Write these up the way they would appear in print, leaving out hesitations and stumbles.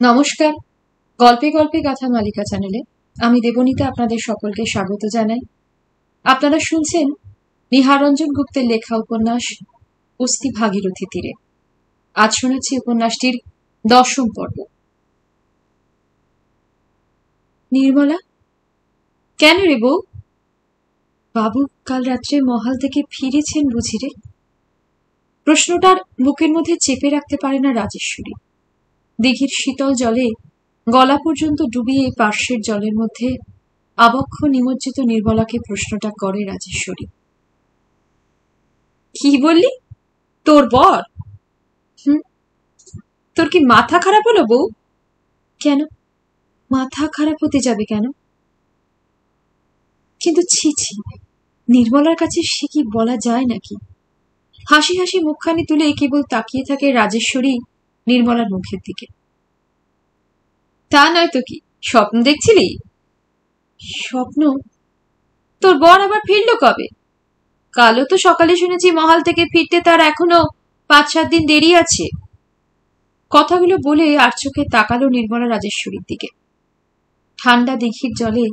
নমস্কার। গল্পে গল্পে গাথা মালিকা চ্যানেলে আমি দেবনীতা আপনাদের সকলকে স্বাগত জানাই। আপনারা শুনছেন নিহারঞ্জন গুপ্তের লেখা উপন্যাস অস্থি ভাগীরথী তীরে। আজ শোনাচ্ছি উপন্যাসটির 10ম পর্ব। নির্মলা, কেন রে বউ? বাবু কাল রাত্রে মহাল থেকে ফিরেছেন বুঝি রে? প্রশ্নটার বুকের মধ্যে চেপে রাখতে পারে না রাজেশ্বরী। দিঘির শীতল জলে গলা পর্যন্ত ডুবিয়ে পার্শ্বের জলের মধ্যে আবক্ষ নিমজ্জিত নির্মলাকে প্রশ্নটা করে রাজেশ্বরী। কি বললি? তোর বর? তোর কি মাথা খারাপ হলো বউ? কেন মাথা খারাপ হতে যাবে কেন? কিন্তু ছি ছি, নির্মলার কাছে সে কি বলা যায় নাকি? হাসি হাসি মুখখানি তুলে কেবল তাকিয়ে থাকে রাজেশ্বরী নির্মলার মুখের দিকে। তা নয় তো কি, স্বপ্ন দেখছিলি? স্বপ্ন? তোর বর আবার ফিরল কবে? কালও তো সকালে শুনেছি মহাল থেকে ফিরতে তার এখনো 5-7 দিন দেরি আছে। কথাগুলো বলে আর চোখে তাকালো নির্মলা রাজেশ্বরীর দিকে। ঠান্ডা দিঘির জলে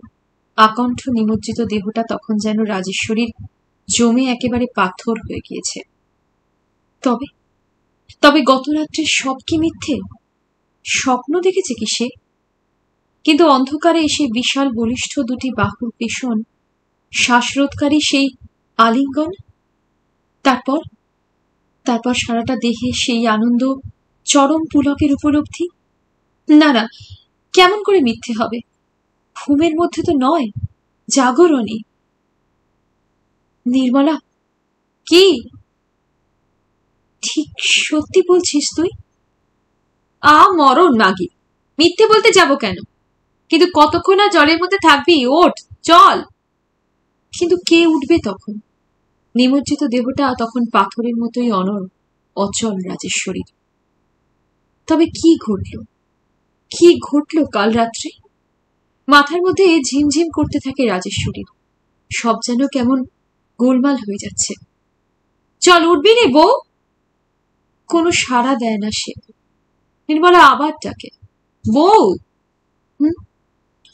আকণ্ঠ নিমজ্জিত দেহটা তখন যেন রাজেশ্বরীর জমে একেবারে পাথর হয়ে গিয়েছে। তবে তবে গত রাত্রের সব কি মিথ্যে? স্বপ্ন দেখেছে কি সে? কিন্তু অন্ধকারে এসে বিশাল বলিষ্ঠ দুটি বাহুর পেষণ, শ্বাসরোধকারী সেই আলিঙ্গন, তারপর তারপর সারাটা দেহে সেই আনন্দ, চরম পুলকের উপলব্ধি। না না, কেমন করে মিথ্যে হবে? ঘুমের মধ্যে তো নয়, জাগরণে। নির্মলা, কি ঠিক সত্যি বলছিস তুই? মরণ মাগি, মিথ্যে বলতে যাব কেন? কিন্তু কতক্ষণ আর জলের মধ্যে থাকবি? ওঠ, চল। কিন্তু কে উঠবে তখন? নিমজ্জিত দেহটা তখন পাথরের মতোই অনড়, অচল রাজেশ্বরীর। তবে কি ঘটল? কি ঘটল কাল রাত্রে? মাথার মধ্যে ঝিমঝিম করতে থাকে রাজেশ্বরীর। সব যেন কেমন গোলমাল হয়ে যাচ্ছে। চল, উঠবি রে বউ? কোনো সাড়া দেয় না সে। নির্মলা আবার ডাকে, বউ।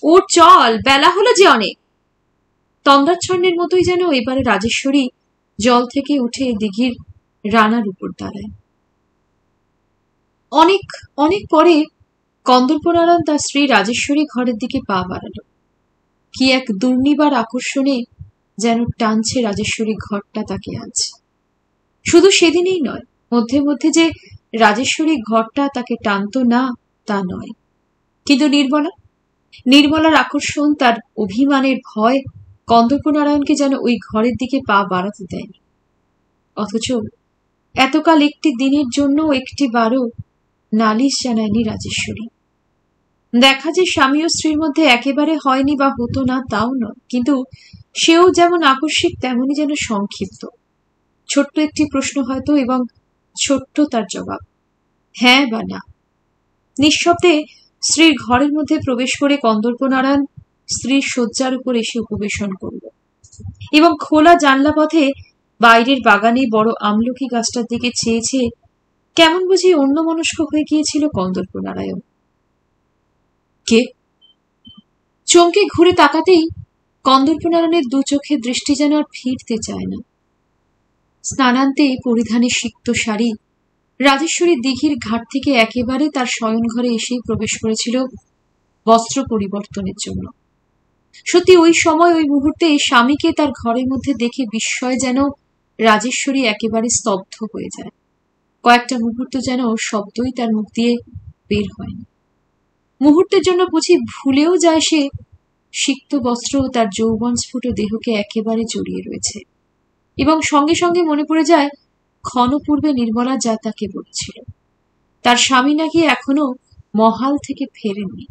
ওর চল, বেলা হলো যে অনেক। তন্দ্রাচ্ছন্নের মতোই যেন এবারে রাজেশ্বরী জল থেকে উঠে দিঘির রানার উপর দাঁড়ায়। অনেক অনেক পরে কন্দর্পনারায়ণ তার স্ত্রী রাজেশ্বরী ঘরের দিকে পা বাড়ালো। কি এক দুর্নিবার আকর্ষণে যেন টানছে রাজেশ্বরী ঘরটা তাকে আজ। শুধু সেদিনেই নয়, মধ্যে মধ্যে যে রাজেশ্বরী ঘরটা তাকে টানত না তা নয়। কিন্তু নির্মলার আকর্ষণ, তার অভিমানের ভয় কন্দর্পনারায়ণকে যেন ওই ঘরের দিকে পা বাড়াতে দেয়নি। অথচ এতকাল একটি দিনের জন্য একটি বারও নালিশ জানায়নি রাজেশ্বরী। দেখা যে স্বামী ও স্ত্রীর মধ্যে একেবারে হয়নি বা হতো না তাও নয়, কিন্তু সেও যেমন আকস্মিক তেমনি যেন সংক্ষিপ্ত। ছোট্ট একটি প্রশ্ন হয়তো, এবং ছোট্ট তার জবাব, হ্যাঁ বা না। নিঃশব্দে স্ত্রীর ঘরের মধ্যে প্রবেশ করে কন্দর্পনারায়ণ স্ত্রীর শয্যার উপর এসে উপবেশন করল, এবং খোলা জানলা পথে বাইরের বাগানে বড় আমলকি গাছটার দিকে চেয়ে চেয়ে কেমন বুঝি অন্যমনস্ক হয়ে গিয়েছিল কন্দর্পনারায়ণ। কে? চমকে ঘুরে তাকাতেই কন্দর্পনারায়ণের দু চোখে দৃষ্টি যেন আর ফিরতে চায় না। স্নানান্তে পরিধানে সিক্ত শাড়ি রাজেশ্বরী দিঘির ঘাট থেকে একেবারে তার শয়নঘরে এসেই প্রবেশ করেছিল বস্ত্র পরিবর্তনের জন্য। সত্যি ওই সময়, ওই মুহূর্তে স্বামীকে তার ঘরের মধ্যে দেখে বিস্ময় যেন রাজেশ্বরী একেবারে স্তব্ধ হয়ে যায়। কয়েকটা মুহূর্ত যেন শব্দই তার মুখ দিয়ে বের হয়নি। মুহূর্তের জন্য বুঝি ভুলেও যায় সে সিক্ত বস্ত্র তার যৌবন স্ফুট দেহকে একেবারে জড়িয়ে রয়েছে, এবং সঙ্গে সঙ্গে মনে পড়ে যায় ক্ষণ পূর্বে নির্মলা যা তাকে বলেছিল, তার স্বামী নাকি এখনো মহাল থেকে ফেরেননি।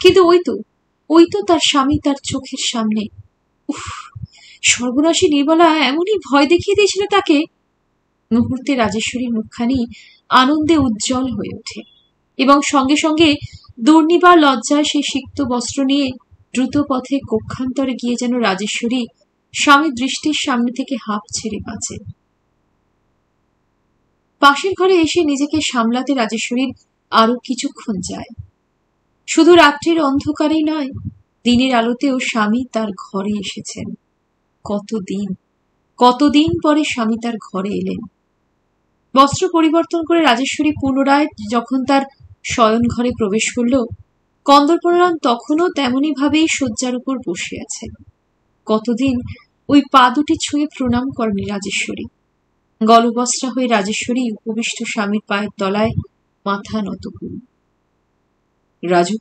কিন্তু ওই তো তার স্বামী তার চোখের সামনে। উফ, সর্বনাশী নির্মলা এমনই ভয় দেখিয়ে দিয়েছিল তাকে। মুহূর্তে রাজেশ্বরীর মুখখানি আনন্দে উজ্জ্বল হয়ে ওঠে, এবং সঙ্গে সঙ্গে দুর্নিবার লজ্জায় সেই সিক্ত বস্ত্র নিয়ে দ্রুত পথে কক্ষান্তরে গিয়ে যেন রাজেশ্বরী স্বামীর দৃষ্টির সামনে থেকে হাঁপ ছেড়ে বাঁচে। পাশের ঘরে এসে নিজেকে সামলাতে রাজেশ্বরীর আরো কিছুক্ষণ যায়। শুধু রাত্রির অন্ধকারেই নয়, দিনের আলোতেও স্বামী তার ঘরে এসেছেন। কতদিন পরে স্বামী তার ঘরে এলেন। বস্ত্র পরিবর্তন করে রাজেশ্বরী পুনরায় যখন তার শয়ন ঘরে প্রবেশ করল, কন্দর্পনারায়ণ তখনও তেমনি ভাবেই শয্যার উপর বসে আছেন। কতদিন ওই পা দুটি ছুঁয়ে প্রণাম করেনি রাজেশ্বরী। গলবস্ত্রা হয়ে রাজেশ্বরী উপবিষ্ট স্বামীর পায়ের তলায় মাথা নত করল। রাজু।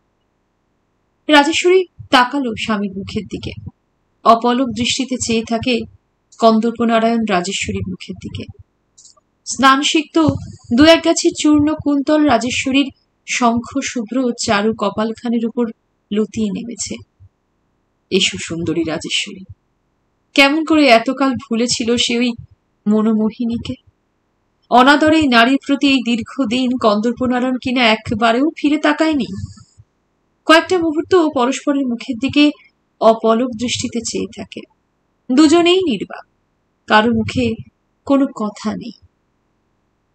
রাজেশ্বরী তাকালো স্বামীর মুখের দিকে। অপলক দৃষ্টিতে চেয়ে থাকে কন্দর্পনারায়ণ রাজেশ্বরীর মুখের দিকে। স্নানসিক্ত দু এক গাছি চূর্ণ কুন্তল রাজেশ্বরীর শঙ্খ শুভ্র চারু কপালখানের উপর লতিয়ে নেমেছে। এসো সুন্দরী রাজেশ্বরী। কেমন করে এতকাল ভুলেছিল সে ওই মনোমোহিনীকে। অনাদরে নারীর প্রতি এই দীর্ঘদিন কন্দর্পনারায়ণ কিনা একবারেও ফিরে তাকায়নি। কয়েকটা মুহূর্ত পরস্পরের মুখের দিকে অপলক দৃষ্টিতে চেয়ে থাকে। দুজনেই নির্বাক, কারো মুখে কোনো কথা নেই।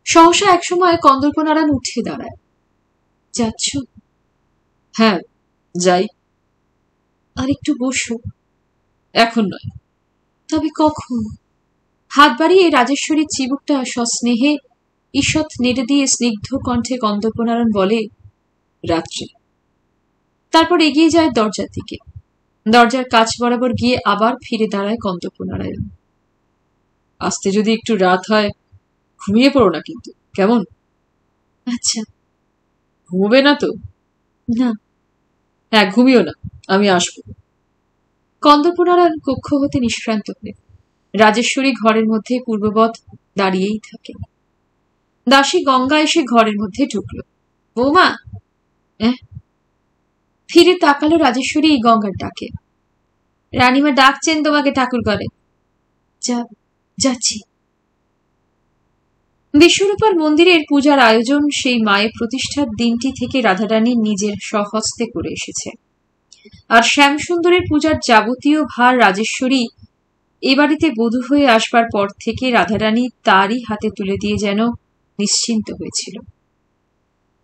সহসা একসময় কন্দর্পনারায়ণ উঠে দাঁড়ায়। যাচ্ছ? হ্যাঁ, যাই। আর একটু বসো। এখন নয়। তবে কখন? হাত বাড়িয়ে রাজেশ্বরীর চিবুকটা সস্নেহে ঈষৎ নেড়ে দিয়ে স্নিগ্ধ কণ্ঠে কন্দর্পনারায়ণ বলে, রাত্রে। তারপর এগিয়ে যায় দরজার দিকে। দরজার কাছ বরাবর গিয়ে আবার ফিরে দাঁড়ায় কন্দর্পনারায়ণ। আসতে যদি একটু রাত হয়, ঘুমিয়ে পড়ো না কিন্তু, কেমন? আচ্ছা। ঘুমবে না তো? না। হ্যাঁ, ঘুমিও না, আমি আসবো। কন্দর্পনারায়ণ কক্ষ হতে নিষ্ক্রান্ত হয়ে রাজেশ্বরী ঘরের মধ্যে পূর্ববৎ দাঁড়িয়েই থাকে। দাসী গঙ্গা এসে ঘরের মধ্যে ঢুকল। বৌমা। ফিরে তাকালো রাজেশ্বরী গঙ্গার ডাকে। রানীমা ডাকছেন তোমাকে ঠাকুর ঘরে। যাচ্ছি। বিশ্বরূপার মন্দিরের পূজার আয়োজন সেই মায়ের প্রতিষ্ঠার দিনটি থেকে রাধারানী নিজের স্বহস্তে করে এসেছে। আর শ্যামসুন্দরের পূজার যাবতীয় ভার রাজেশ্বরী এ বাড়িতে বধূ হয়ে আসবার পর থেকে রাধারানী তারই হাতে তুলে দিয়ে যেন নিশ্চিন্ত হয়েছিল।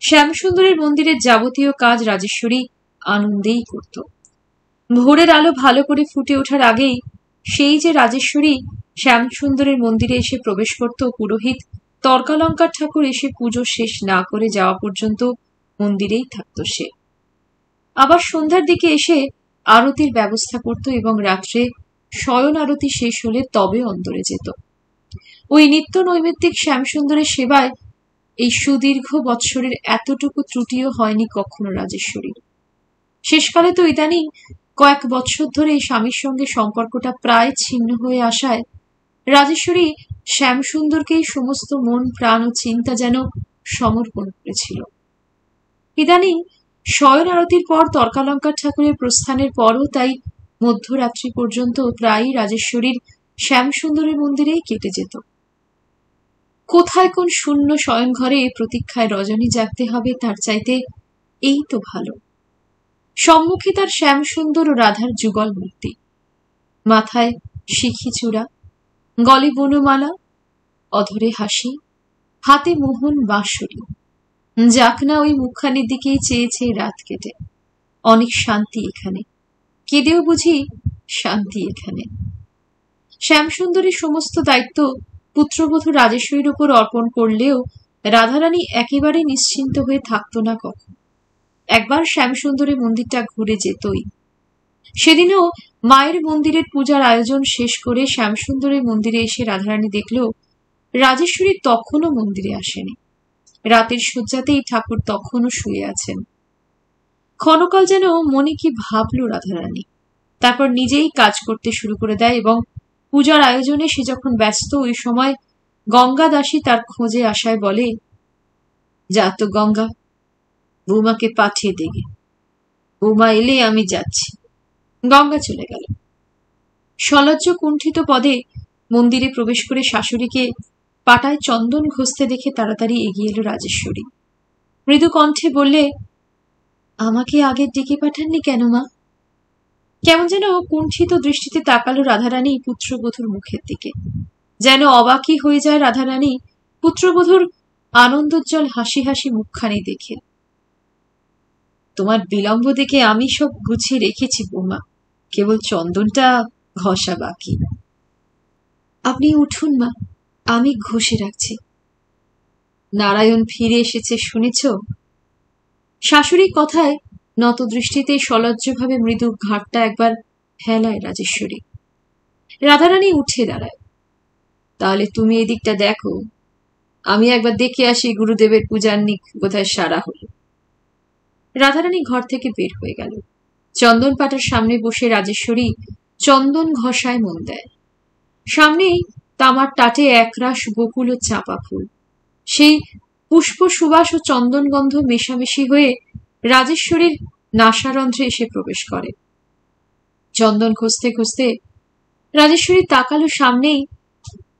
শ্যামসুন্দরের মন্দিরের যাবতীয় কাজ রাজেশ্বরী আনন্দেই করত। ভোরের আলো ভালো করে ফুটে ওঠার আগেই সেই যে রাজেশ্বরী শ্যামসুন্দরের মন্দিরে এসে প্রবেশ করত, পুরোহিত তর্কালঙ্কার ঠাকুর এসে পুজো শেষ না করে যাওয়া পর্যন্ত মন্দিরেই থাকত সে। আবার সন্ধ্যার দিকে এসে আরতির ব্যবস্থা করত এবং রাত্রে শয়ন আরতি শেষ হলে তবে অন্তরে যেত। ওই নিত্য নৈমিত্তিক শ্যামসুন্দরের সেবায় এই সুদীর্ঘ বৎসরের এতটুকু ত্রুটিও হয়নি কখনো রাজেশ্বরীর। শেষকালে তো ইদানিং কয়েক বৎসর ধরে স্বামীর সঙ্গে সম্পর্কটা প্রায় ছিন্ন হয়ে আসায় রাজেশ্বরী শ্যামসুন্দরকেই সমস্ত মন প্রাণ ও চিন্তা যেন সমর্পণ করেছিল। ইদানিং শয়ন আরতির পর তর্কালঙ্কার ঠাকুরের প্রস্থানের পরও তাই মধ্যরাত্রি পর্যন্ত প্রায়ই রাজেশ্বরীর শ্যামসুন্দরের মন্দিরেই কেটে যেত। কোথায় কোন শূন্য শয়ন ঘরে প্রতীক্ষায় রজনী জাগতে হবে তার চাইতে এই তো ভালো। সম্মুখে তার শ্যামসুন্দর ও রাধার যুগল মূর্তি, মাথায় শিখি চূড়া, গলে বনমালা, অধরে হাসি, হাতে মোহন বাঁশরি। যাক না ওই মুখখানির দিকেই চেয়ে চেয়ে রাত কেটে। অনেক শান্তি এখানে, কেঁদেও বুঝি শান্তি এখানে। শ্যামসুন্দরীর সমস্ত দায়িত্ব পুত্রবধূ রাজেশ্বরীর উপর অর্পণ করলেও রাধারানী একেবারে নিশ্চিন্ত হয়ে থাকত না কখন। একবার শ্যামসুন্দরের মন্দিরটা ঘুরে যেতই। সেদিনও মায়ের মন্দিরের পূজার আয়োজন শেষ করে শ্যামসুন্দরের মন্দিরে এসে রাধারানী দেখল রাজেশ্বরী তখনও মন্দিরে আসেনি। রাতের শয্যাতেই ঠাকুর তখনও শুয়ে আছেন। ক্ষণকাল যেন মনে কি ভাবল রাধারানী, তারপর নিজেই কাজ করতে শুরু করে দেয় এবং পূজার আয়োজনে সে যখন ব্যস্ত ওই সময় গঙ্গা দাসী তার খোঁজে আসায় বলে, যা তো গঙ্গা, বৌমাকে পাঠিয়ে দেগে, বৌমা এলে আমি যাচ্ছি। গঙ্গা চলে গেল। সলজ্জ কুণ্ঠিত পদে মন্দিরে প্রবেশ করে শাশুড়িকে পাটায় চন্দন ঘষতে দেখে তাড়াতাড়ি এগিয়ে এলো রাজেশ্বরী। মৃদু কণ্ঠে বললে, আমাকে আগে ডেকে পাঠাননি কেন মা? কেমন যেন কুণ্ঠিত দৃষ্টিতে তাকালো রাধারানী পুত্রবধূর মুখের দিকে। যেন অবাকই হয়ে যায় রাধারানী পুত্রবধূর আনন্দোজ্জ্বল হাসি হাসি মুখখানি দেখে। তোমার বিলম্ব দেখে আমি সব গুছিয়ে রেখেছি বৌমা, কেবল চন্দনটা ঘষা বাকি। আপনি উঠুন মা, আমি ঘষে রাখছি। নারায়ণ ফিরে এসেছে শুনেছ? শাশুড়ির কথায় নত দৃষ্টিতে সলজ্জভাবে মৃদু ঘাটটা একবার হেলায় রাজেশ্বরী। রাধারানী উঠে দাঁড়ায়। তাহলে তুমি এদিকটা দেখো, আমি একবার দেখে আসি গুরুদেবের পূজান্নিক বোধহয় সারা হল। রাধারানী ঘর থেকে বের হয়ে গেল। চন্দন পাটার সামনে বসে রাজেশ্বরী চন্দন ঘষায় মন দেয়। সামনেই তামার টাটে একরাশ বকুল ও চাঁপা ফুল। সেই পুষ্প সুবাস ও চন্দন গন্ধ মেশামেশি হয়ে রাজেশ্বরীর নাসারন্ধ্রে এসে প্রবেশ করে। চন্দন খুঁজতে খুঁজতে রাজেশ্বরী তাকালো সামনেই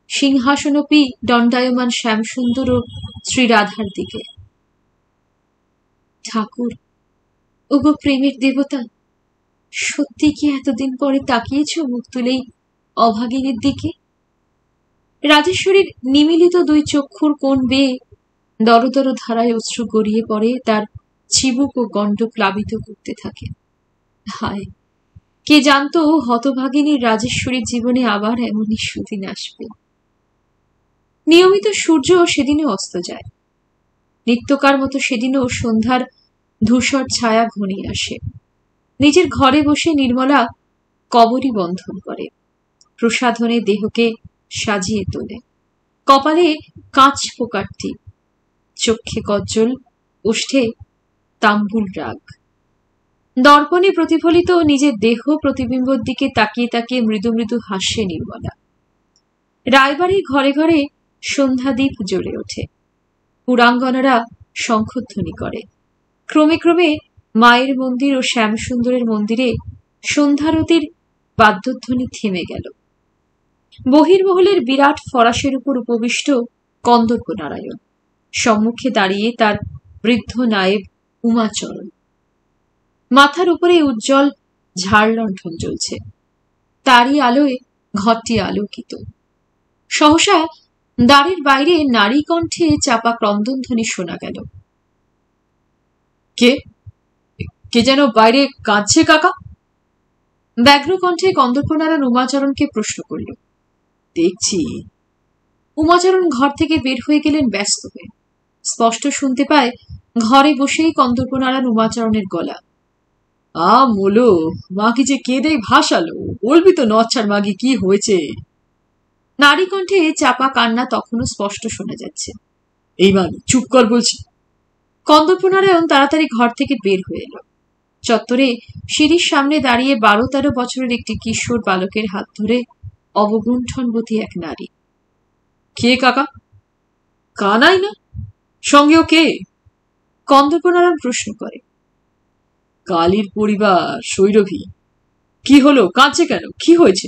সিংহাসনোপি দণ্ডায়মান শ্যামসুন্দর ও শ্রীরাধার দিকে। ঠাকুর, ওগো প্রেমের দেবতা, সত্যি কি এতদিন পরে তাকিয়েছ মুখ তুলেই অভাগিনীর দিকে? রাজেশ্বরীর নিমিলিত দুই চক্ষুর কোণ বেয়ে দরদর ধারায় অশ্রু গড়িয়ে পড়ে, তার চিবুক ও গণ্ড প্লাবিত করতে থাকে। হায়, কে জানতো হতভাগিনীর রাজেশ্বরীর জীবনে আবার এমনই সুদিন আসবে। নিয়মিত সূর্য সেদিনও অস্ত যায়। নিত্যকার মতো সেদিনও সন্ধ্যার ধূসর ছায়া ঘনিয়ে আসে। নিজের ঘরে বসে নির্মলা কবরী বন্ধন করে, প্রসাধনে দেহকে সাজিয়ে তোলে। কপালে কাঁচ পোকার টিপ, চক্ষে কজ্জল, ওষ্ঠে তাম্বুল রাগ। দর্পণে প্রতিফলিত নিজের দেহ প্রতিবিম্বর দিকে তাকিয়ে তাকিয়ে মৃদু মৃদু হাসে নির্মলা। রায়বাড়ির ঘরে ঘরে সন্ধ্যাদীপ জ্বলে ওঠে। পুরাঙ্গনারা শঙ্খধ্বনি করে। ক্রমে ক্রমে মায়ের মন্দির ও শ্যামসুন্দরের মন্দিরে সন্ধ্যারতির বাদ্যধ্বনি থেমে গেল। বহির্মহলের বিরাট ফরাসের উপর উপবিষ্ট কন্দর্প নারায়ণ, সম্মুখে দাঁড়িয়ে তার বৃদ্ধ নায়েব উমাচরণ। মাথার উপরে উজ্জ্বল ঝাড় লণ্ঠন জ্বলছে, তারই আলোয় ঘরটি আলোকিত। সহসা দ্বারের বাইরে নারী কণ্ঠে চাপা ক্রন্দনধ্বনি শোনা গেল। কে কে যেন বাইরে কাঁদছে কাকা? ব্যগ্র কণ্ঠে কন্দর্পনারায়ণ উমাচরণকে প্রশ্ন করল। দেখছি। উমাচরণ ঘর থেকে বের হয়ে গেলেন ব্যস্ত হয়ে। স্পষ্ট শুনতে পায় ঘরে বসেই কন্দর্পনারায়ণ উমাচরণের গলা। মোলো, মাকে যে কেঁদে ভাসালো, বলবি তো নচ্ছার মাগি কি হয়েছে? নারী কণ্ঠে চাপা কান্না তখনও স্পষ্ট শোনা যাচ্ছে। এই মাগি চুপ কর বলছি। কন্দর্পনারায়ণ তাড়াতাড়ি ঘর থেকে বের হয়ে এলো। চত্বরে সিঁড়ির সামনে দাঁড়িয়ে 12-13 বছরের একটি কিশোর বালকের হাত ধরে অবগুণ্ঠনবতী এক নারী। কে কাকা? কানাই না? সঙ্গেও কে? কন্দর্পনারায়ণ প্রশ্ন করে। কালীর পরিবার, সৈরভী। কি হলো, কাঁদছে কেন? কি হয়েছে?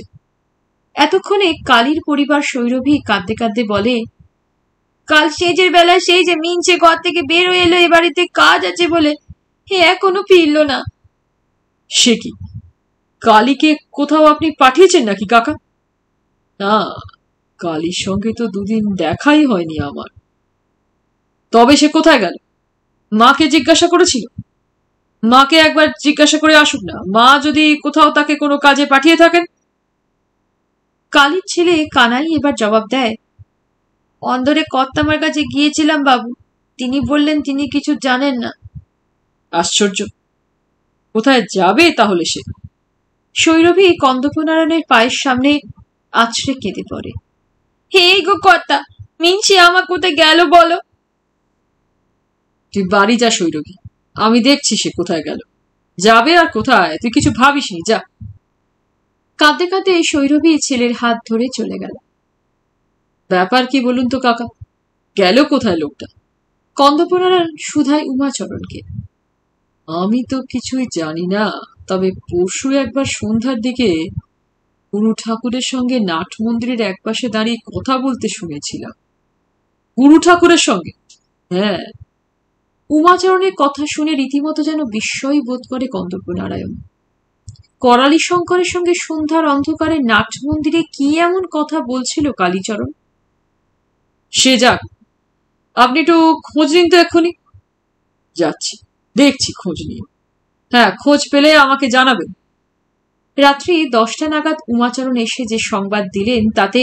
এতক্ষণে কালীর পরিবার সৈরভী কাঁদতে কাঁদতে বলে, কাল সেজের বেলা সেই যে মিনছে ঘর থেকে বের হয়ে এলো এ বাড়িতে কাজ আছে বলে, এখনো ফিরল না। সে কি, কালীকে কোথাও আপনি পাঠিয়েছেন নাকি কাকা? না, কালীর সঙ্গে তো দুদিন দেখাই হয়নি আমার। তবে সে কোথায় গেল? মাকে জিজ্ঞাসা করেছিল? মাকে একবার জিজ্ঞাসা করে আসুক না, মা যদি কোথাও তাকে কোনো কাজে পাঠিয়ে থাকেন। কালীর ছেলে কানাই এবার জবাব দেয়, অন্দরে কর্তামার কাছে গিয়েছিলাম বাবু, তিনি বললেন তিনি কিছু জানেন না। আশ্চর্য, কোথায় যাবে তাহলে সে? সৈরভী কন্দর্পনারায়ণের পায়ের সামনে আছড়ে কেঁদে পড়ে। হে গো কর্তা, মিনছি আমার কোথায় গেল বলো? তুই বাড়ি যা সৈরভী, আমি দেখছি সে কোথায় গেল। যাবে আর কোথায়, তুই কিছু ভাবিসনি, যা। কাঁদতে কাঁদতে সৈরভী ছেলের হাত ধরে চলে গেল। ব্যাপার কি বলুন তো কাকা, গেল কোথায় লোকটা? কন্দর্পনারায়ণ শুধায় উমাচরণকে। আমি তো কিছুই জানি না, তবে পরশু একবার সন্ধ্যার দিকে গুরু ঠাকুরের সঙ্গে নাট মন্দিরের একপাশে দাঁড়িয়ে কথা বলতে শুনেছিলাম। গুরু ঠাকুরের সঙ্গে? হ্যাঁ। উমাচরণের কথা শুনে রীতিমতো যেন বিস্ময় বোধ করে কন্দর্পনারায়ণ। করালি শঙ্করের সঙ্গে সন্ধ্যার অন্ধকারে নাট মন্দিরে কি এমন কথা বলছিল কালীচরণ? সে যাক, আপনি একটু খোঁজ নিন তো এক্ষুনি। যাচ্ছি, দেখছি খোঁজ নিয়ে। হ্যাঁ, খোঁজ পেলে আমাকে জানাবেন। রাত্রি 10টা নাগাদ উমাচরণ এসে যে সংবাদ দিলেন তাতে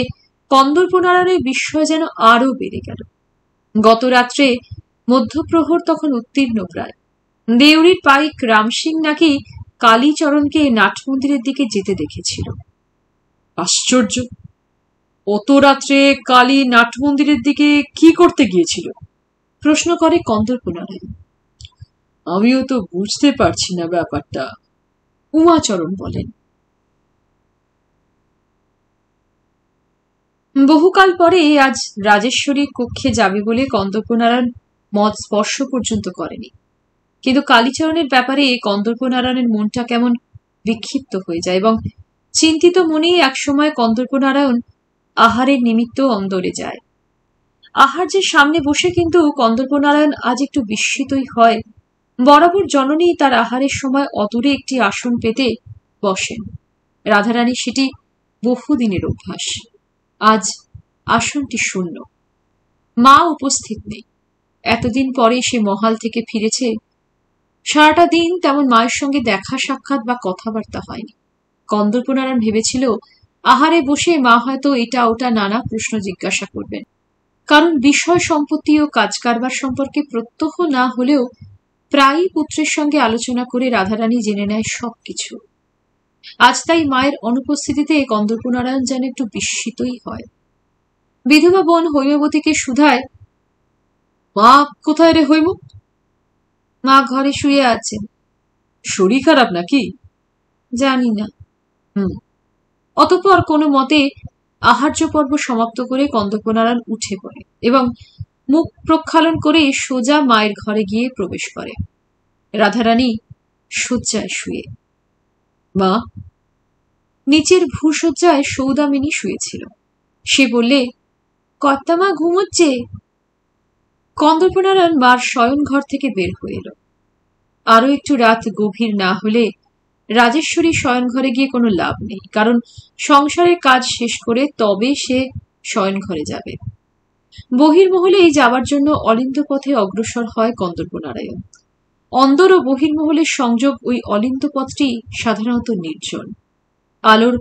কন্দর্পনারায়ণের বিস্ময় যেন আরো বেড়ে গেল। গত রাত্রে মধ্যপ্রহর তখন উত্তীর্ণ প্রায়। দেউড়ির পাইক রামসিং নাকি কালীচরণকে নাট মন্দিরের দিকে যেতে দেখেছিল। আশ্চর্য! অত রাত্রে কালী নাট মন্দিরের দিকে কি করতে গিয়েছিল? প্রশ্ন করে কন্দর্পনারায়ণ। আমিও তো বুঝতে পারছি না ব্যাপারটা, উমাচরণ বলেন। বহুকাল পরে আজ রাজেশ্বরীর কক্ষে যাবে বলে কন্দর্পনারায়ণ মত স্পর্শ পর্যন্ত করেনি, কিন্তু কালীচরণের ব্যাপারে কন্দর্পনারায়ণের মনটা কেমন বিক্ষিপ্ত হয়ে যায় এবং চিন্তিত মনেই একসময় কন্দর্পনারায়ণ আহারের নিমিত্ত অন্দরে যায়। আহার যে সামনে বসে, কিন্তু কন্দর্পনারায়ণ আজ একটু বিস্মিতই হয়। বরাবর জননী তার আহারের সময় অদূরে একটি আসন পেতে বসেন। রাধারানী সেটি বহুদিনের অভ্যাস। আজ আসনটি শূন্য, মা উপস্থিত নেই। এতদিন পরে সে মহাল থেকে ফিরেছে। সারাটা দিন তেমন মায়ের সঙ্গে দেখা সাক্ষাৎ বা কথাবার্তা হয়নি। কন্দর্পনারায়ণ ভেবেছিল আহারে বসে মা হয়তো এটা ওটা নানা প্রশ্ন জিজ্ঞাসা করবেন, কারণ বিষয় সম্পত্তি ও কাজ কারবার সম্পর্কে প্রত্যহ না হলেও প্রায়ই পুত্রের সঙ্গে আলোচনা করে রাধারানী জেনে নেয় সবকিছু। আজ তাই মায়ের অনুপস্থিতিতে কন্দর্পনারায়ণ যেন একটু বিস্মিতই হয়। বিধবা বোন হৈমবতীকে শুধায়, মা কোথায় রে হৈম? মা ঘরে শুয়ে আছেন। শরীর খারাপ নাকি? জানি না। অতঃপর কোনো মতে আহার্য পর্ব সমাপ্ত করে কন্দর্পনারায়ণ উঠে পড়ে এবং মুখ প্রক্ষালন করে সোজা মায়ের ঘরে গিয়ে প্রবেশ করে। রাধারানী শয্যায় শুয়ে। মা? নিচের ভূশয্যায় সৌদামিনী শুয়েছিল। সে বললে, কর্তামা ঘুমোচ্ছে। কন্দর্পনারায়ণ মার শয়ন ঘর থেকে বের হয়ে এলো। আরো একটু রাত গভীর না হলে রাজেশ্বরী শয়ন ঘরে গিয়ে কোনো লাভ নেই, কারণ সংসারের কাজ শেষ করে তবে সে শয়ন ঘরে যাবে। বহির্মহলেই যাবার জন্য অলিন্দ পথে অগ্রসর হয় কন্দর্পনারায়ণ। অন্দর ও বহির্মহলের সংযোগ ওই অলিন্দ পথটি সাধারণত নির্জন। আলোর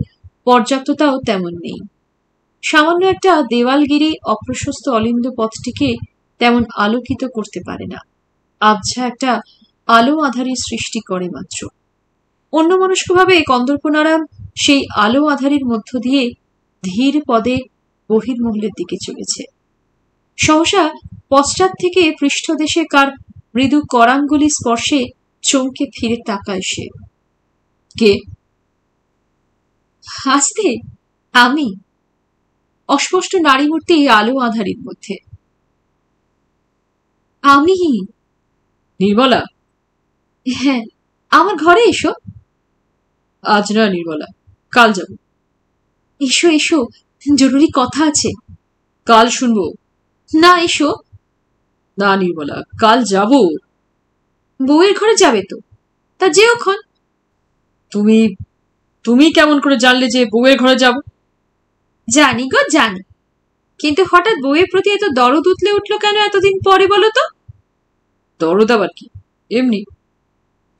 পর্যাপ্ততাও তেমন নেই। সামান্য একটা দেওয়ালগিরি অপ্রশস্ত অলিন্দ পথটিকে তেমন আলোকিত করতে পারে না। আবছা একটা আলো আধারির সৃষ্টি করে মাত্র। অন্যমনস্কভাবে কন্দর্পনারায়ণ সেই আলো আধারির মধ্য দিয়ে ধীর পদে বহির্মহলের দিকে চলেছে। সহসা পশ্চাৎ থেকে পৃষ্ঠদেশে কার মৃদু করাঙ্গুলি স্পর্শে চমকে ফিরে তাকায় সে। কে? হাসতে? আমি। অস্পষ্ট নারীমূর্তি আলো আধারির মধ্যে। আমি। নির্মলা? হ্যাঁ, আমার ঘরে এসো। আজ না নির্মলা, কাল যাব। এসো এসো, জরুরি কথা আছে। কাল শুনবো। না, এসো। না নির্মলা, কাল যাব। বউয়ের ঘরে যাবে তো? তা যেওক্ষণ। তুমি তুমি কেমন করে জানলে যে বউয়ের ঘরে যাব? জানি গো, জানি, কিন্তু হঠাৎ বউয়ের প্রতি এত দরদ উতলে উঠলো কেন এতদিন পরে বলো তো? দরদ আবার কি? এমনি।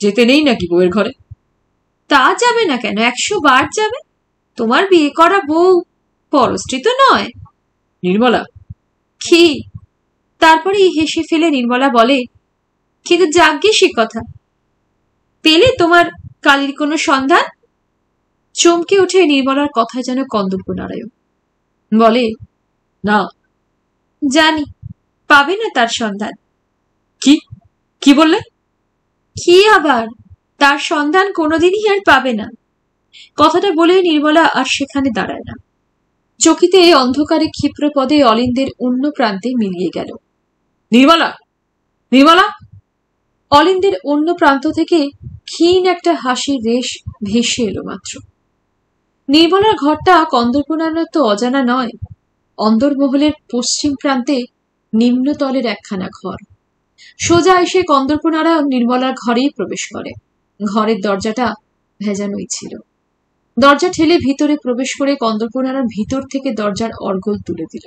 যেতে নেই নাকি বউয়ের ঘরে? তা যাবে না কেন, 100 বার যাবে। তোমার বিয়ে করা বউ পরস্ত্রী তো নয়। নির্মলা। কি? তারপরে হেসে ফেলে নির্মলা বলে, কিন্তু যাগ্গে সে কথা। পেলে তোমার কালীর কোনো সন্ধান? চমকে উঠে নির্মলার কথা যেন কন্দর্পনারায়ণ। বলে, না। জানি, পাবে না তার সন্ধান। কি কি বললে? কি আবার? তার সন্ধান কোনোদিনই আর পাবে না। কথাটা বলে নির্মলা আর সেখানে দাঁড়ায় না। চকিতে অন্ধকারে ক্ষিপ্র পদে অলিন্দের অন্য প্রান্তে মিলিয়ে গেল। নির্মলা! নির্মলা! অলিন্দের অন্য প্রান্ত থেকে ক্ষীণ একটা হাসির রেশ ভেসে এলো মাত্র। নির্মলার ঘরটা কন্দর্পনারায়ণের তো অজানা নয়। অন্দরমহলের পশ্চিম প্রান্তে নিম্নতলের একখানা ঘর। সোজা এসে কন্দর্পনারায়ণ নির্মলার ঘরেই প্রবেশ করে। ঘরের দরজাটা ভেজানোই ছিল। দরজা ঠেলে ভিতরে প্রবেশ করে কন্দর্পনারায়ণ ভিতর থেকে দরজার অর্গল তুলে দিল।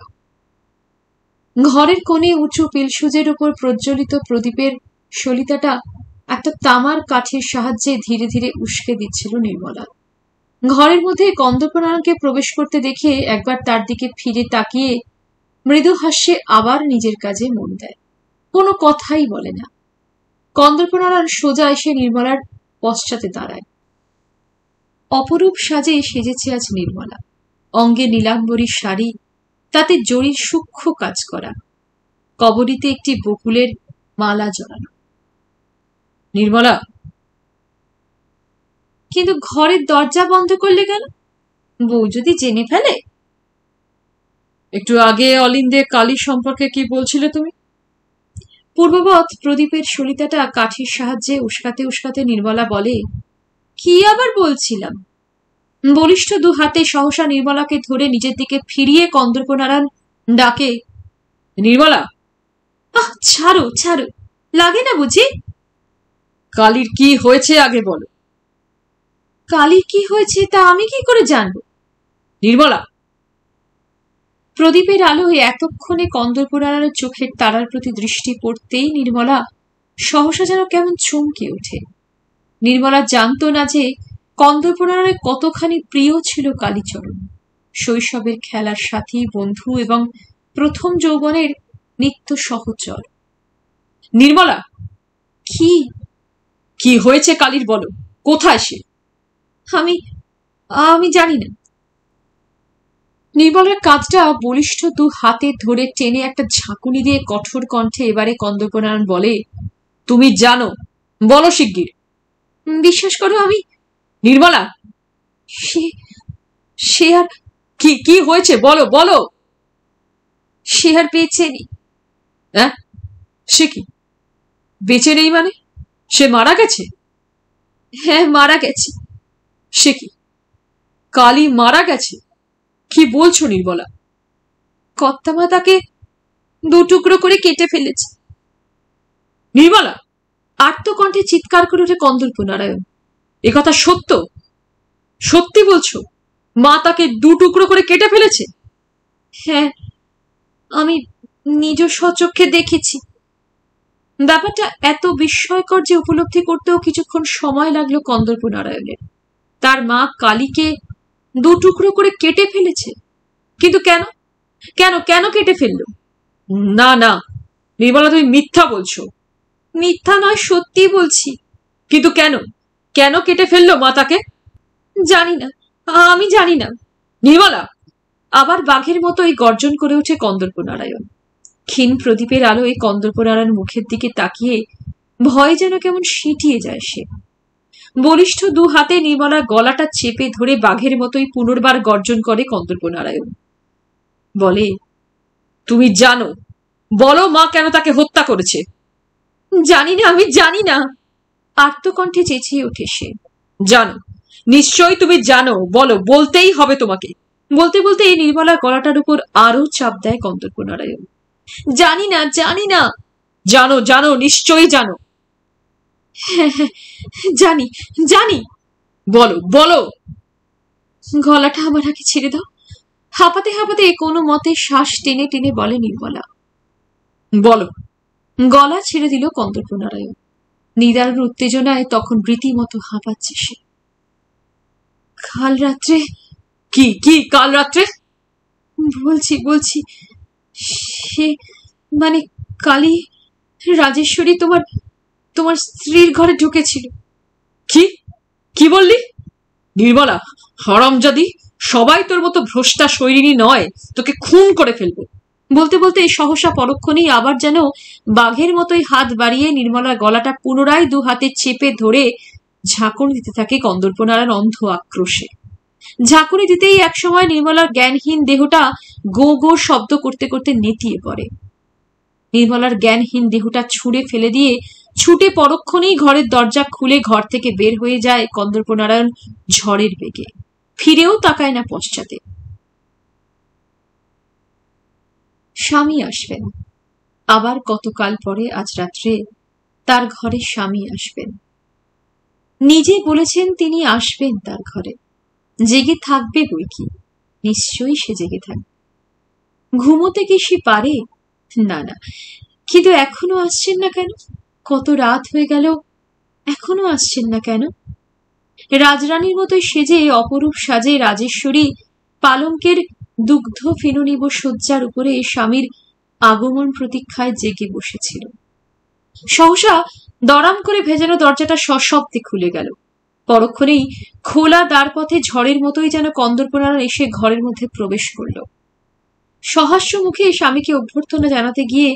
ঘরের কোণে উঁচু পিলসুজের উপর প্রজ্বলিত প্রদীপের সলিতাটা একটা তামার কাঠির সাহায্যে ধীরে ধীরে উস্কে দিচ্ছিল নির্মলা। ঘরের মধ্যে কন্দর্পনারায়ণকে প্রবেশ করতে দেখে একবার তার দিকে ফিরে তাকিয়ে মৃদু হাস্যে আবার নিজের কাজে মন দেয়। কোনো কথাই বলে না। কন্দর্পনারায়ণ সোজা এসে নির্মলার পশ্চাতে দাঁড়ায়। অপরূপ সাজে সেজেছে আজ নির্মলা। অঙ্গে নীলাম্বরী শাড়ি, তাতে জরির সূক্ষ্ম কাজ করা, কবরীতে একটি বকুলের মালা জড়ানো। নির্মলা, কিন্তু ঘরের দরজা বন্ধ করলে কেন? বউ যদি জেনে ফেলে? একটু আগে অলিন্দে কালী সম্পর্কে কি বলছিলে তুমি? পূর্ববৎ প্রদীপের সলিতাটা কাঠির সাহায্যে উস্কাতে উস্কাতে নির্মলা বলে, কি আবার বলছিলাম? বলিষ্ঠ দু হাতে সহসা নির্মলাকে ধরে নিজের দিকে ফিরিয়ে কন্দর্পনারায়ণ ডাকে, নির্মলা! আহ, ছাড়ো ছাড়ো, লাগে না বুঝি? কালীর কি হয়েছে আগে বলো। কালীর কি হয়েছে তা আমি কি করে জানবো? নির্মলা! প্রদীপের আলোয় এতক্ষণে কন্দর্পনারায়ণের চোখের তারার প্রতি দৃষ্টি পড়তেই নির্মলা সহসা যেন কেমন চমকে ওঠে। নির্মলা জানত না যে কন্দর্পনারায়ণের কতখানি প্রিয় ছিল কালীচরণ, শৈশবের খেলার সাথী, বন্ধু এবং প্রথম যৌবনের নিত্য সহচর। নির্মলা! কি কি হয়েছে কালীর বলো, কোথায় সে? আমি আমি জানি না। নির্মলার কাঁধটা বলিষ্ঠ দু হাতে ধরে টেনে একটা ঝাঁকুনি দিয়ে কঠোর কণ্ঠে এবারে কন্দর্পনারায়ণ বলে, তুমি জানো, বলো শিগগির। বিশ্বাস করো আমি। নির্মলা! সে আর কি কি হয়েছে বলো বলো। সে আর বেঁচে নেই। হ্যাঁ? সে কি বেঁচে নেই মানে? সে মারা গেছে? হ্যাঁ, মারা গেছে। সে কি কালী মারা গেছে? কি বলছো নির্মলা? কর্তামা তাকে দু টুকরো করে কেটে ফেলেছে। নির্মলা! আর্তকণ্ঠে চিৎকার করে ওঠে কন্দর্পনারায়ণ। এ কথা সত্য? সত্যি বলছো? মা তাকে দু টুকরো করে কেটে ফেলেছে? হ্যাঁ, আমি নিজ স্বচক্ষে দেখেছি। ব্যাপারটা এত বিস্ময়কর যে উপলব্ধি করতেও কিছুক্ষণ সময় লাগলো কন্দর্পনারায়ণের। তার মা কালীকে দু টুকরো করে কেটে ফেলেছে। কিন্তু কেন কেন কেন কেটে ফেললো? না না নির্মলা, তুমি মিথ্যা বলছো। মিথ্যা নয়, সত্যি বলছি। কিন্তু কেন কেন কেটে ফেললো মা তাকে? জানি না, আমি জানি না। নির্মলা! আবার বাঘের মতোই গর্জন করে ওঠে কন্দর্পনারায়ণ। ক্ষীণ প্রদীপের আলোয় কন্দর্পনারায়ণ মুখের দিকে তাকিয়ে ভয় যেন কেমন সিঁটিয়ে যায় সে। বলিষ্ঠ দু হাতে নির্মলার গলাটা চেপে ধরে বাঘের মতোই পুনর্বার গর্জন করে কন্দর্পনারায়ণ। বলে, তুমি জানো, বলো মা কেন তাকে হত্যা করেছে? জানি না, আমি জানি না, আর্তকণ্ঠে চেঁচিয়ে ওঠে সে। জানো, নিশ্চয়ই তুমি জানো, বলো, বলতেই হবে তোমাকে। বলতে বলতে এই নির্মলার গলাটার উপর আরো চাপ দেয় কন্দর্পনারায়ণ। জানি না, জানি না। জানো জানো, নিশ্চয়ই জানো। হ্যাঁ হ্যাঁ, জানি জানি। বলো বলো। গলাটা আমার আগে ছেড়ে দাও। হাঁপাতে হাঁপাতে কোনো মতে শ্বাস টেনে টেনে বলে নির্মলা। বলো। গলা ছেড়ে দিল কন্দর্পনারায়ণ। নিদারুণ উত্তেজনায় তখন রীতিমতো হাঁপাচ্ছে সে। কাল রাত্রে। কি কি কাল রাত্রে? বলছি বলছি, সে মানে কালী, রাজেশ্বরী তোমার তোমার স্ত্রীর ঘরে ঢুকেছিল। কি কি বললি? নির্মলা, হারামজাদি, সবাই তোর মতো ভ্রষ্টা শৈরিনী নয়, তোকে খুন করে ফেলবো। বলতে বলতে সহসা পরক্ষণেই আবার যেন বাঘের মতোই হাত বাড়িয়ে নির্মলার গলাটা পুনরায় দু হাতে চেপে ধরে ঝাঁকুনি দিতে থাকে কন্দর্পনারায়ণ অন্ধ আক্রোশে। ঝাঁকুনি দিতেই একসময় নির্মলার জ্ঞানহীন দেহটা গো গো শব্দ করতে করতে নেতিয়ে পড়ে। নির্মলার জ্ঞানহীন দেহটা ছুঁড়ে ফেলে দিয়ে ছুটে পরক্ষণেই ঘরের দরজা খুলে ঘর থেকে বের হয়ে যায় কন্দর্পনারায়ণ ঝড়ের বেগে। ফিরেও তাকায় না পশ্চাতে। স্বামী আসবেন আবার কতকাল পরে, আজ রাত্রে তার ঘরে স্বামী আসবেন। নিজে বলেছেন তিনি আসবেন তার ঘরে। জেগে থাকবে বই কি, নিশ্চয়ই সে জেগে থাকবে। ঘুমোতে কি সে পারে? না না, কিন্তু এখনো আসছেন না কেন? কত রাত হয়ে গেল, এখনো আসছেন না কেন? রাজরানীর মতোই সেজে অপরূপ সাজে রাজেশ্বরী পালঙ্কের দুগ্ধ ফিনুনিব শয্যার উপরে স্বামীর আগমন প্রতীক্ষায় জেগে বসেছিল। সহসা দরাম করে ভেজানো দরজাটা সশব্দে খুলে গেল। পরক্ষণেই খোলা দ্বারপথে ঝড়ের মতোই যেন কন্দর্পনারায়ণ এসে ঘরের মধ্যে প্রবেশ করল। সহাস্য মুখে স্বামীকে অভ্যর্থনা জানাতে গিয়ে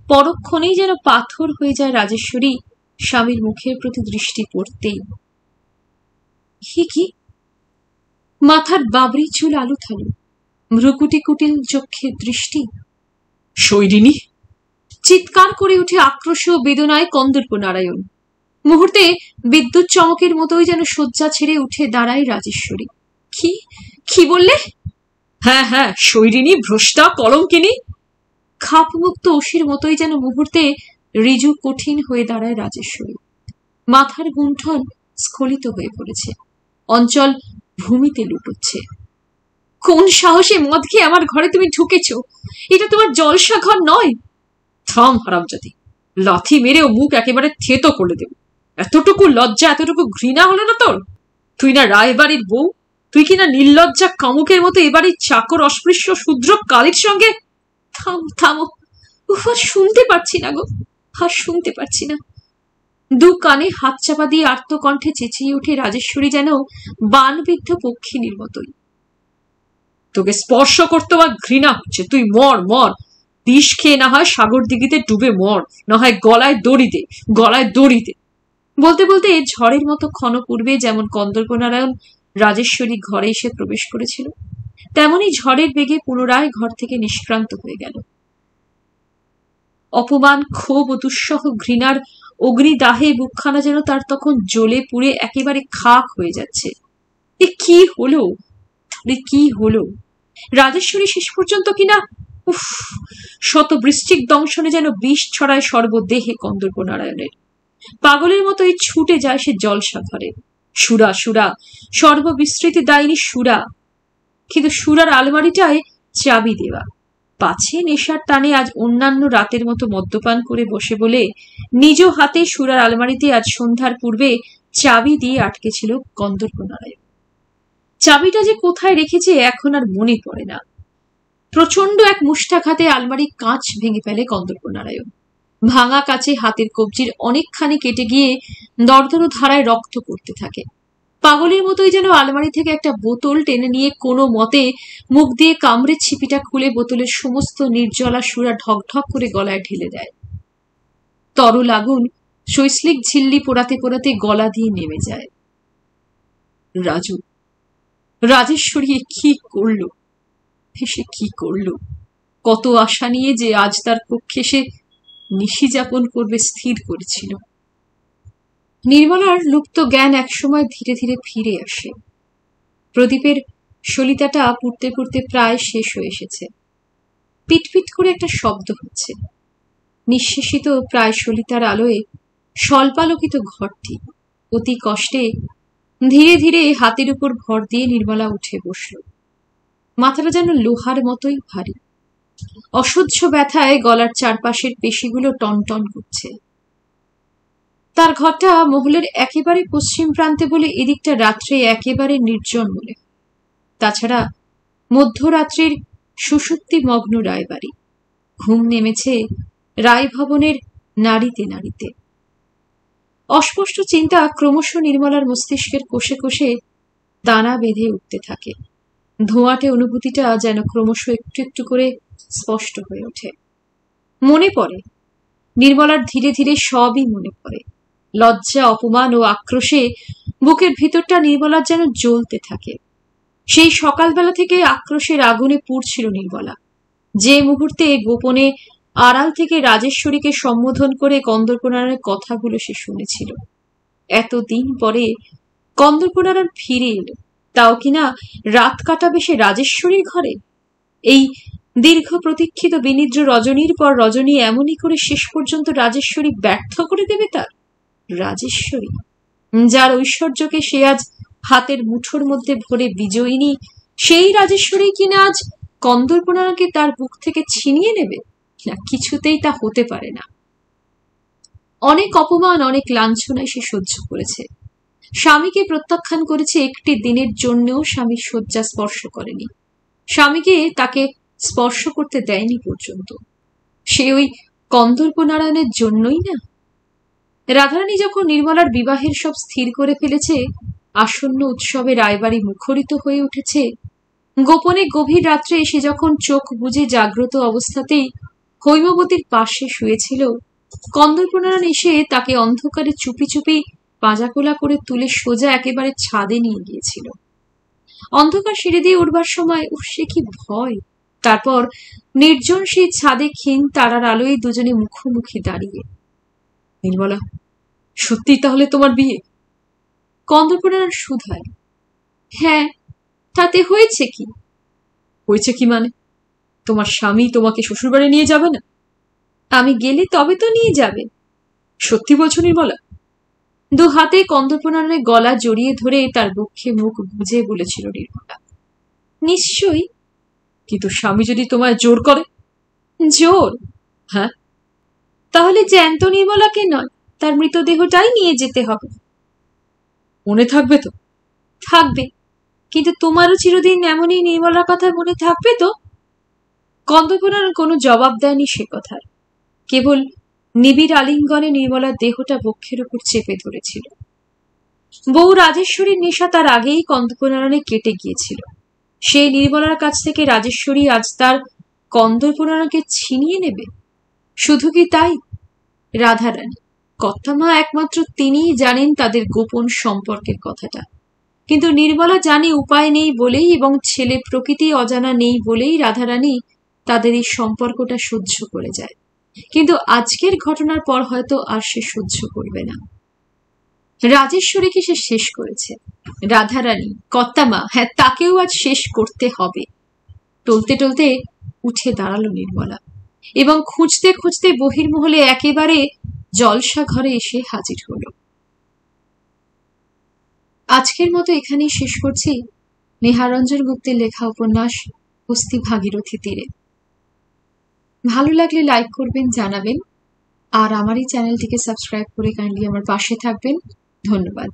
পরক্ষণেই যেন পাথর হয়ে যায় রাজেশ্বরী স্বামীর মুখের প্রতি দৃষ্টি পড়তেই। কি মাথার বাবরি চুল আলু থালু, ভ্রুকুটি কুটিল চক্ষের দৃষ্টি। শৈরিনী! চিৎকার করে উঠে আক্রোশ ও বেদনায় কন্দর্পনারায়ণ। মুহূর্তে বিদ্যুৎ চমকের মতোই যেন শয্যা ছেড়ে উঠে দাঁড়ায় রাজেশ্বরী। কি বললে? হ্যাঁ, শৈরিনী, ভ্রষ্টা, কলঙ্কিনী। খাপমুক্ত অসির মতোই যেন মুহূর্তে ঋজু কঠিন হয়ে দাঁড়ায় রাজেশ্বরী। মাথার গুণ্ঠন স্খলিত হয়ে পড়েছে, অঞ্চল ভূমিতে লুটোচ্ছে। কোন সাহসে মদ খেয়ে আমার ঘরে তুমি ঢুকেছ? এটা তোমার জলসা ঘর নয়। থাম হারামজাদি, লাথি মেরেও মুখ একেবারে থেতো করে দেব। এতটুকু লজ্জা, এতটুকু ঘৃণা হলো না তোর? তুই না রায়বাড়ির বউ, তুই কিনা নির্লজ্জা কামুকের মতো এবাড়ির চাকর অস্পৃশ্য শূদ্র কালীর সঙ্গে। থামো, আর শুনতে পারছি না গো, আর শুনতে পারছি না। দু কানে হাত চাপা দিয়ে আর্তকণ্ঠে চেঁচিয়ে উঠে রাজেশ্বরী যেন বানবিদ্ধ পক্ষিণীর মতোই। তোকে স্পর্শ করতে আমার ঘৃণা হচ্ছে। তুই মর, বিষ খেয়ে না হয় সাগর দিঘিতে ডুবে মর, না হয় গলায় দড়ি দে। বলতে বলতে ঝড়ের মতো ক্ষণ পূর্বে যেমন কন্দর্পনারায়ণ রাজেশ্বরী ঘরে এসে প্রবেশ করেছিল, তেমনি ঝড়ের বেগে পুনরায় ঘর থেকে নিষ্ক্রান্ত হয়ে গেল। অপমান, ক্ষোভ ও দুঃসহ ঘৃণার অগ্নিদাহে বুকখানা যেন তার তখন জ্বলে পুড়ে একেবারে খাক হয়ে যাচ্ছে। কি হলো? রাজেশ্বরী শেষ পর্যন্ত কিনা শত বৃশ্চিক দংশনে যেন বিষ ছড়ায় সর্বদেহে কন্দর্পনারায়ণের। পাগলের মতোই ছুটে যায় সে জলসা ঘরে। সুরা সর্ববিস্মৃতি দায়িনী সুরা। কিন্তু সুরার আলমারিটায় চাবি দেওয়া। পাছে নেশার টানে আজ অন্যান্য রাতের মতো মদ্যপান করে বসে বলে নিজ হাতে সুরার আলমারিতে আজ সন্ধ্যার পূর্বে চাবি দিয়ে আটকেছিল কন্দর্পনারায়ণ। চাবিটা যে কোথায় রেখেছে এখন আর মনে পড়ে না। প্রচন্ড এক মুষ্ঠাঘাতে আলমারির কাঁচ ভেঙে ফেলে কন্দর্পনারায়ণ। ভাঙা কাছে হাতের কবজির অনেকখানি কেটে গিয়ে দরদর ধারায় রক্ত পড়তে থাকে। পাগলের মতোই যেন আলমারি থেকে একটা বোতল টেনে নিয়ে কোনো মতে মুখ দিয়ে কামড়ে ছিপিটা খুলে বোতলের সমস্ত নির্জলা সুরা ঢকঢক করে গলায় ঢেলে দেয়। তরল আগুন শৈশ্লিক ঝিল্লি পোড়াতে পোড়াতে গলা দিয়ে নেমে যায়। রাজেশ্বরী কি করলো? কত আশা নিয়ে যে আজ তার পক্ষে সে নিশি যাপন করবে স্থির করেছিল। নির্মলার লুপ্ত জ্ঞান একসময় ধীরে ধীরে ফিরে আসে। প্রদীপের সলিতাটা পুড়তে পুড়তে প্রায় শেষ হয়ে এসেছে। পিটপিট করে একটা শব্দ হচ্ছে। নিঃশেষিত প্রায় সলিতার আলোয় স্বল্পালোকিত ঘরটি অতি কষ্টে ধীরে ধীরে হাতের উপর ভর দিয়ে নির্মলা উঠে বসল। মাথাটা যেন লোহার মতোই ভারী। অসহ্য ব্যথায় গলার চারপাশের পেশিগুলো টনটন করছে। তার ঘরটা মহলের একেবারে পশ্চিম প্রান্তে বলে এদিকটা রাত্রে একেবারে নির্জন মনে। তাছাড়া মধ্যরাত্রির সুষুপ্তি মগ্ন রায়বাড়ি। ঘুম নেমেছে রায়ভবনের নাড়িতে নাড়িতে। অস্পষ্ট চিন্তা ক্রমশ নির্মলার মস্তিষ্কের কোষে কোষে দানা বেঁধে উঠতে থাকে। ধোঁয়াটে অনুভূতিটা যেন ক্রমশ একটু একটু করে স্পষ্ট হয়ে ওঠে। মনে পড়ে, নির্মলার ধীরে ধীরে সবই মনে পড়ে। লজ্জা, অপমান ও আক্রোশে বুকের ভিতরটা নির্মলার যেন জ্বলতে থাকে। সেই সকালবেলা থেকে আক্রোশের আগুনে পুড়ছিল নির্মলা। যে মুহূর্তে গোপনে আড়াল থেকে রাজেশ্বরীকে সম্বোধন করে কন্দর্পনারায়ণের কথাগুলো সে শুনেছিল। এতদিন পরে কন্দর্পনারায়ণ ফিরে এলো, তাও কিনা রাত কাটাবে সে রাজেশ্বরীর ঘরে। এই দীর্ঘ প্রতীক্ষিত বিনিদ্র রজনীর পর রজনী এমনই করে শেষ পর্যন্ত রাজেশ্বরী ব্যর্থ করে দেবে তার। রাজেশ্বরী, যার ঐশ্বর্যকে সে আজ হাতের মুঠোর মধ্যে ভরে বিজয়িনী, সেই রাজেশ্বরী কিনা আজ কন্দর্পনাকে তার বুক থেকে ছিনিয়ে নেবে। না, কিছুতেই তা হতে পারে না। অনেক অপমান, অনেক লাঞ্ছনায় সে সহ্য করেছে। স্বামীকে প্রত্যাখ্যান করেছে, একটি দিনের জন্যও স্বামীর শয্যা স্পর্শ করেনি, স্বামীকে তাকে স্পর্শ করতে দেয়নি পর্যন্ত। সে ওই কন্দর্প নারায়ণের জন্যই না। রাধারানী যখন নির্মলার বিবাহের সব স্থির করে ফেলেছে, আসন্ন উৎসবে রায়বাড়ি মুখরিত হয়ে উঠেছে, গোপনে গভীর রাত্রে এসে যখন চোখ বুজে জাগ্রত অবস্থাতেই হৈমবতীর পাশে শুয়েছিল, কন্দর্পনারায়ণ এসে তাকে অন্ধকারে চুপি চুপি পাঁজাকোলা করে তুলে সোজা একেবারে ছাদে নিয়ে গিয়েছিল। অন্ধকার সিঁড়ি দিয়ে উঠবার সময় সে কি ভয়! তারপর নির্জন সেই ছাদে ক্ষীণ তারার আলোয় দুজনে মুখোমুখি দাঁড়িয়ে। নির্মলা, সত্যি তাহলে তোমার বিয়ে? কন্দর্পনারায়ণ শুধায়। হ্যাঁ, তাতে হয়েছে কি? হয়েছে কি মানে? তোমার স্বামী তোমাকে শ্বশুরবাড়ি নিয়ে যাবে না? আমি গেলে তবে তো নিয়ে যাবে। সত্যি বলছো নির্মলা? দু হাতে কন্দর্পনারায়ণের গলা জড়িয়ে ধরে তার বক্ষে মুখ গুজে বলেছিল নির্মলা। নিশ্চয়ই। কিন্তু স্বামী যদি তোমায় জোর করে? জোর? হ্যাঁ। তাহলে জ্যান্ত নির্মলাকে নয়, তার মৃতদেহটাই নিয়ে যেতে হবে। মনে থাকবে তো? থাকবে, কিন্তু তোমারও চিরদিন এমনই নির্মলার কথা মনে থাকবে তো? কন্দর্পনারায়ণ কোনো জবাব দেয়নি সে কথার, কেবল নিবিড় আলিঙ্গনে নির্মলার দেহটা বক্ষের উপর চেপে ধরেছিল। বউ রাজেশ্বরীর নেশা তার আগেই কন্দর্পনারায়ণে কেটে গিয়েছিল। সেই নির্মলার কাছ থেকে রাজেশ্বরী আজ তার কন্দর্পনারায়ণকে ছিনিয়ে নেবে? শুধু কি তাই, রাধারানী, কর্তামা একমাত্র তিনিই জানেন তাদের গোপন সম্পর্কের কথাটা। কিন্তু নির্মলা জানে উপায় নেই বলেই, এবং ছেলে প্রকৃতি অজানা নেই বলেই রাধারানী তাদের এই সম্পর্কটা সহ্য করে যায়। কিন্তু আজকের ঘটনার পর হয়তো আর সে সহ্য করবে না। রাজেশ্বরীকে সে শেষ করেছে, রাধারানী, কর্তামা, হ্যাঁ, তাকেও আজ শেষ করতে হবে। টলতে টলতে উঠে দাঁড়ালো নির্মলা এবং খুঁজতে খুঁজতে বহির্মহলে একেবারে জলসা ঘরে এসে হাজির হলো। আজকের মতো এখানেই শেষ করছি নেহারঞ্জন গুপ্তের লেখা উপন্যাস হস্তি ভাগীরথী তীরে। ভালো লাগলে লাইক করবেন, জানাবেন, আর আমার এই চ্যানেলটিকে সাবস্ক্রাইব করে কাইন্ডলি আমার পাশে থাকবেন। ধন্যবাদ।